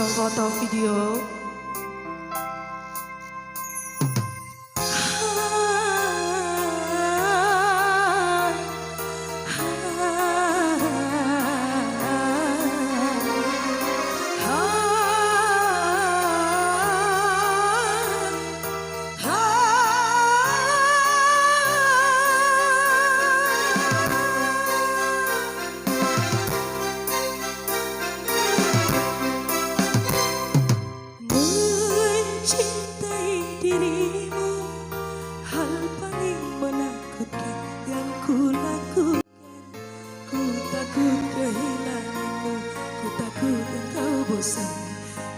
foto video.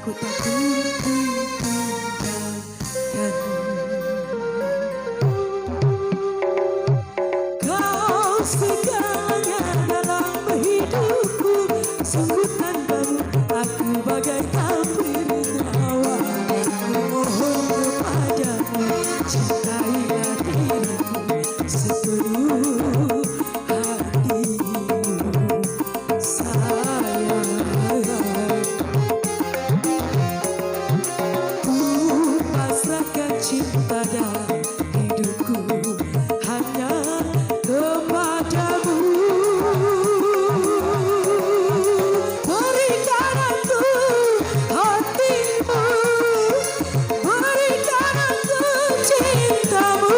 Ku takut ditinggalkan. Kau segalanya dalam hidupku, sungguh tanpamu aku bagaikan perawan. Ku mohon kepadamu, cintailah diriku sepenuh hatimu, sayang. Cinta dalam hidupku hanya kepadamu. Berikan aku hatimu, berikan aku cintamu.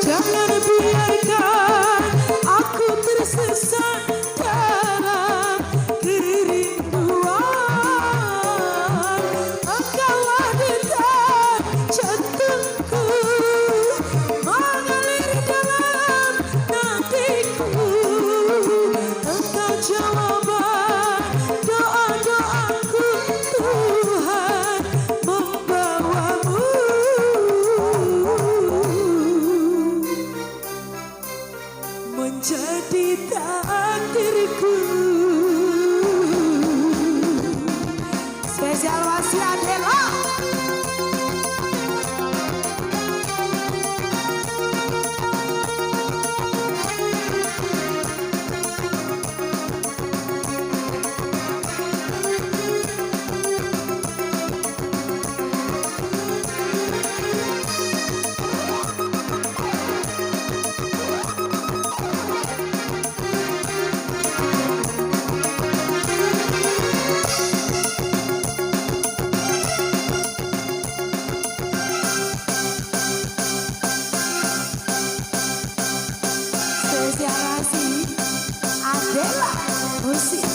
Jangan biarkan aku tersesat dalam kerinduan. Engkaulah jantungku mengalir dalam nadiku. Engkau jawaban doa-doaku, Tuhan membawamu menjadi takdirku. Spesial wasiat Ella. Adela musik.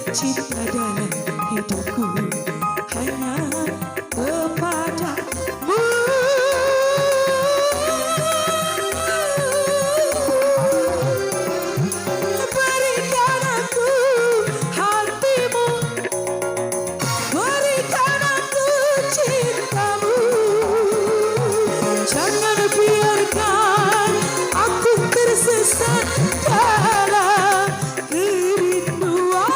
Cinta dalam hidupku hanya kepadamu. Berikan aku hatimu, berikan aku cintamu. Jangan biarkan aku tersesat dalam kerinduan.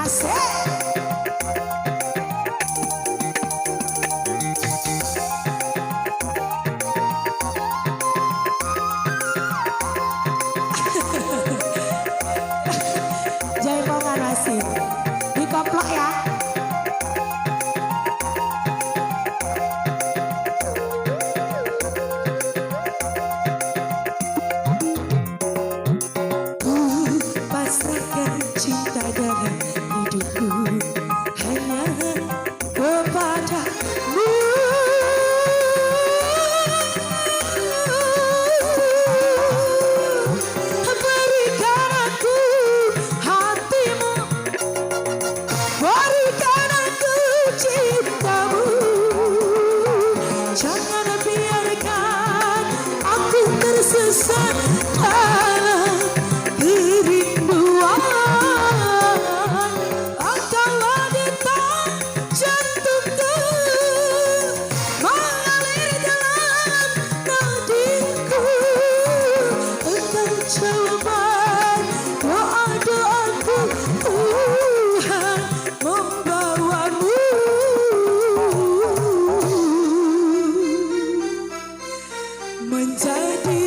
Asik. Jaipongan masih dikoplok ya. Pasrahkan cinta dalam hidupku hanya kepadamu. Berikan aku hatimu, berikan aku cintamu. Jangan biarkan aku tersesat dalam kerinduan. Engkaulah detak jantungku mengalir dalam nadiku. Engkau jawaban doa-doaku, Tuhan membawamu menjadi